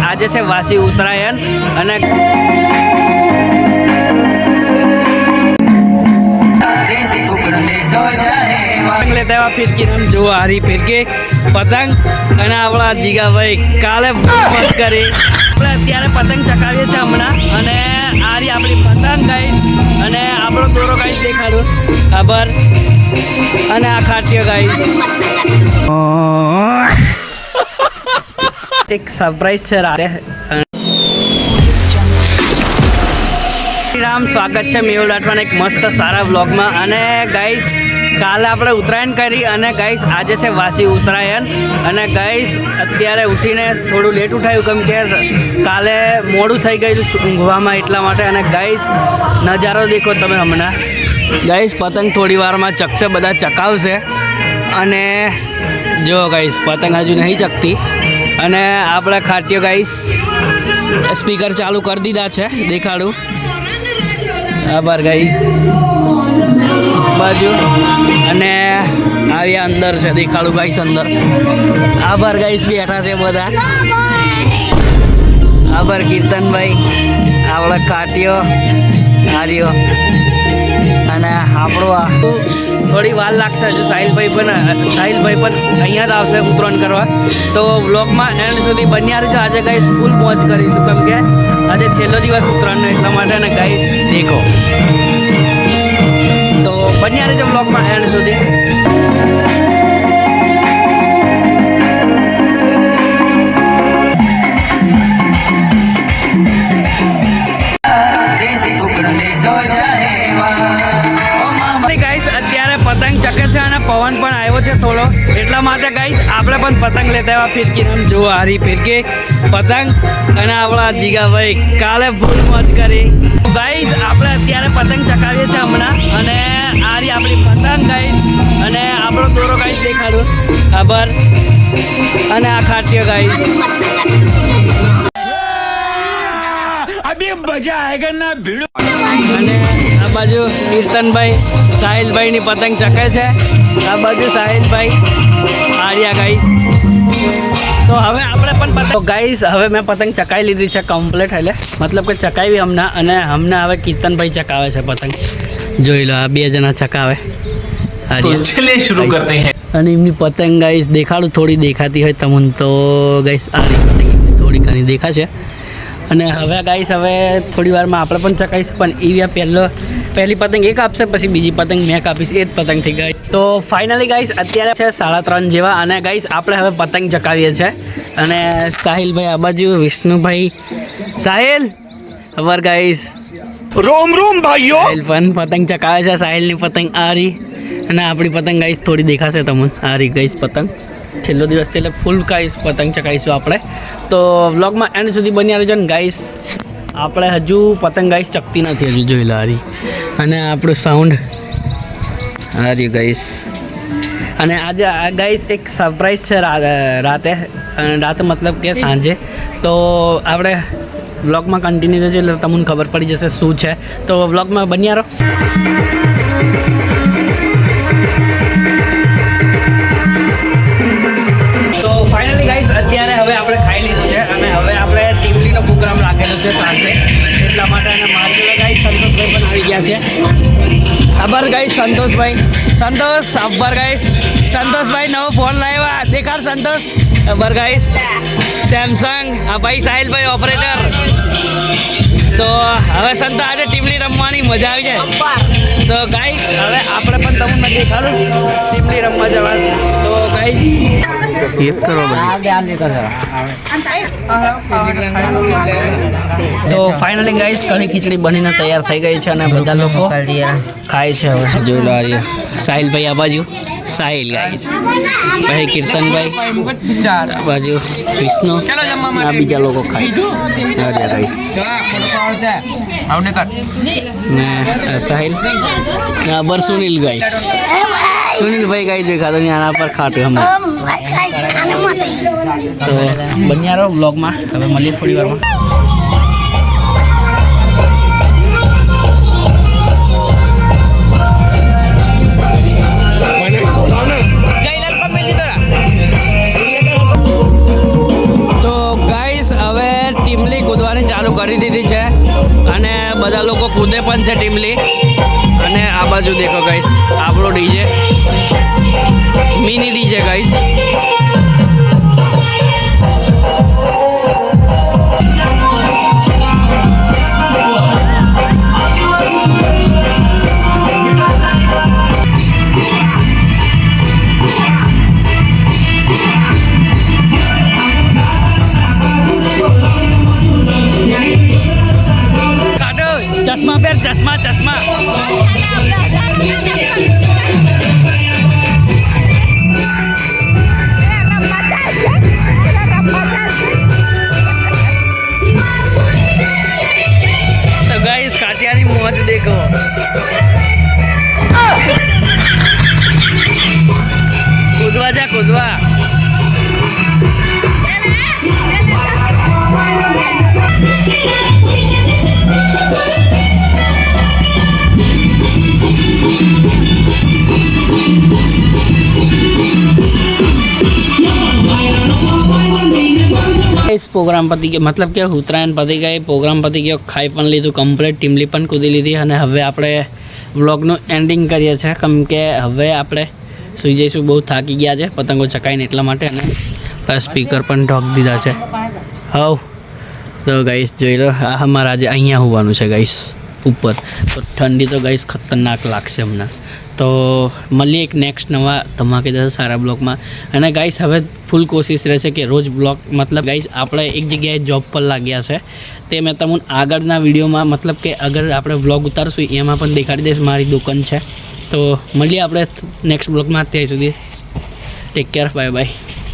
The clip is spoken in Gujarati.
આજે છે વાસી ઉત્તરાયણ અને પતંગ લેતા આવ્યા ફિરકી. તમે જુઓ હારી ફિરકી પતંગ અને આપણા જીગાભાઈ કાલે મસ્ત કરી. આપણે અત્યારે પતંગ ચકાવીએ છીએ હમણાં અને આરી આપણી પતંગ ગાઈસ અને આપણો દોરો ગાઈસ દેખાડું ખબર અને આ ખાટ્યો ગાઈસ એક સરપ્રાઈઝ છે રાતે. રામ સ્વાગત છે મેહુલ રાઠવાના એક મસ્ત સારા વ્લોગમાં. અને ગાઈસ કાલે આપણે ઉત્તરાયણ કરી અને ગાઈસ આજે છે વાસી ઉત્તરાયણ અને ગાઈસ અત્યારે ઉઠીને થોડું લેટ ઉઠાયું કેમ કે કાલે મોડું થઈ ગયું ઊંઘવામાં એટલા માટે. અને ગાઈસ નજારો દેખો તમે હમણાં. ગાઈસ પતંગ થોડી વારમાં ચકશે, બધા ચકાવશે અને જો ગાઈસ પતંગ હજુ નહીં ચકતી. અને આપણે ખાટ્યો ગાઈસ સ્પીકર ચાલુ કરી દીધા છે દેખાડું. આભાર ગાઈસ બાજુ અને આવ્યા અંદર છે દેખાડું ગાઈસ અંદર. આભાર ગાઈસ બેઠા છે બધા. આભાર કીર્તનભાઈ, આપણે કાટ્યો હાર્યો અને આપણો આ થોડી વાર લાગશે હજુ. સાહિલભાઈ પણ અહીંયા જ આવશે ઉત્તરાયણ કરવા. તો વ્લોગમાં એન્ડ સુધી બન્યા રહેજો. આજે ગાઈસ ફૂલ મોજ કરીશું કેમ કે આજે છેલ્લો દિવસ ઉત્તરાયણનો એટલા માટે. અને ગાઈસ દેખો તો બન્યા રહેજો વ્લોગમાં એન્ડ સુધી. અત્યારે પતંગ ચકે છે અને પવન પણ આવ્યો છે થોડો એટલા માટે ગાઈસ આપણે પણ પતંગ લેતા આવ્યા ફિરકી. તમે જુઓ હારી ફિરકી પતંગ અને આપણા જીગાભાઈ કાલે ફૂલ મોજ કરી. ગાઈસ આપણે અત્યારે પતંગ ચકાવીએ છીએ હમણાં અને આરી આપણી પતંગ ગાઈસ અને આપણો દોરો ગાઈસ દેખાડું ખબર અને આ ખાટ્યો ગાઈસ. અભી મજા આયેગા ના ભીડ. અને આ બાજુ કીર્તનભાઈ સાહિલભાઈની પતંગ ચકે છે. આ બાજુ સાહિલભાઈ આર્યા ગાઈસ. તો હવે આપણે પણ પતંગ ગાઈસ હવે મેં પતંગ ચકાવી લીધી છે કમ્પ્લીટ. એટલે મતલબ કે ચકાવી હમણાં અને હમણાં હવે કીર્તનભાઈ ચકાવે છે પતંગ. જોઈ લો આ બે જણા ચકાવે. શરૂ કરતે હૈ. અને એમની પતંગ ગાઈસ દેખાડું થોડી દેખાતી હોય તમને તો ગાઈસ આરી પતંગ થોડી ઘણી દેખાશે. અને હવે ગાઈસ હવે થોડી વારમાં આપણે પણ ચકાવીશું પણ એવી પહેલી પતંગ એક આપશે પછી બીજી પતંગ મેં કાપીશ એ જ પતંગ થઈ ગઈ. તો ફાઇનલી ગાઈસ અત્યારે છે 3:30 જેવા અને ગાઈસ આપણે હવે પતંગ ચકાવીએ છીએ. અને સાહિલભાઈ આ બાજુ, વિષ્ણુભાઈ સાહિલ ખબર ગાઈસ રોમ રોમ ભાઈઓ. સાહિલ પણ પતંગ ચકાવે છે. સાહિલની પતંગ આરી અને આપણી પતંગ ગાઈસ થોડી દેખાશે તમને આરી ગાઈસ પતંગ. છેલ્લો દિવસ છે એટલે ફૂલ ગાઈસ પતંગ ચકાવીશું આપણે. તો વ્લોગમાં એન્ડ સુધી બન્યા રહેજો ને ગાઈસ. આપણે હજુ પતંગ ગાઈસ ચકતી નથી હજુ જોઈ લો હારી. અને આપણું સાઉન્ડ હારી ગાઈસ. અને આજે આ ગાઈસ એક સરપ્રાઈઝ છે રાતે મતલબ કે સાંજે. તો આપણે વ્લોગમાં કન્ટિન્યુ રહેજો એટલે તમને ખબર પડી જશે શું છે. તો વ્લોગમાં બન્યા રહો. ફાઇનલી ગાઈસ અત્યારે હવે આપણે ખાઈ લીધું છે અને હવે આપણે ટીમલીનો પ્રોગ્રામ રાખેલો છે સાંજે એટલા માટે. અને મારી જોડે ગાઈસ સંતોષભાઈ પણ આવી ગયા છે. આભાર ગાઈસ સંતોષભાઈ. સંતોષ આભાર ગાઈસ. સંતોષભાઈ નવો ફોન લાવ્યા દેખાડ સંતોષ. આભાર ગાઈસ સેમસંગ. આ ભાઈ સાહિલભાઈ ઓપરેટર. તો હવે સંતો આજે ટીમલી રમવાની મજા આવી જાય. તો ગાઈસ હવે આપણે પણ તમને દેખાડું ટીમલી રમવા જવા. તો ગાઈસ એક કરો તો ફાઇનલી ગાઈસ કઢી ખીચડી બનીને તૈયાર થઈ ગઈ છે અને બધા લોકો ખાય છે. હવે જોઈ લો આ સાહિલભાઈ આ બાજુ સાહિલ ગાઈસ, ભાઈ કીર્તનભાઈ આ બાજુ વિષ્ણુ, આ બીજા લોકો ખાય ગાઈસ ને સાહિલ બર સુનિલ ગાઈસ. સુનિલભાઈ ગાઈ જોઈ ખાતો આના પર ખાટું અમે. તો બન્યા રહો બ્લોગમાં. હવે મળીએ થોડી વારમાં. તો ગાઈસ હવે કરી દીધી છે અને બધા લોકો કૂદે પણ છે ટીમલી. અને આ બાજુ દેખો ગાઈસ આપણો ડીજે, મિની ડીજે ગાઈસ. ચશ્મા પહેર, ચશ્મા ચશ્મા. તો ગાઈસ કાટિયાની મોજ દેખો. કૂદવા જા, કૂદવા. इस प्रोग्राम पति के मतलब કે ઉત્તરાયણ પતી ગઈ, પ્રોગ્રામ પતી ગયો, ખાઈ પણ લીધું કમ્પ્લીટ, ટીમલી પણ કૂદી લીધી અને હવે આપણે વ્લોગનું એન્ડિંગ કરીએ છીએ કેમ કે હવે આપણે સુઈ જઈશું. બહુ થાકી ગયા છે પતંગો ચકાઈને એટલા માટે. અને સ્પીકર પણ ઢોક દીધા છે. હવ તો ગાઈસ જોઈ લો, આ અમારા આજે અહીંયા હોવાનું છે ગાઈસ ઉપર. તો ઠંડી તો ગાઈસ ખતરનાક લાગશે હમણાં. તો મળીએ એક નેક્સ્ટ નવા ધમાકેદાર સારા બ્લોગમાં. અને ગાઈસ હવે ફૂલ કોશિશ રહેશે કે રોજ બ્લોગ મતલબ ગાઈસ આપણે એક જગ્યાએ જોબ પર લાગ્યા છે તે મેં તમને આગળના વિડીયોમાં મતલબ કે અગર આપણે બ્લોગ ઉતારશું એમાં પણ દેખાડી દઈશ. મારી દુકાન છે. તો મળીએ આપણે નેક્સ્ટ બ્લોગમાં. ત્યાં સુધી ટેક કેર, બાય બાય.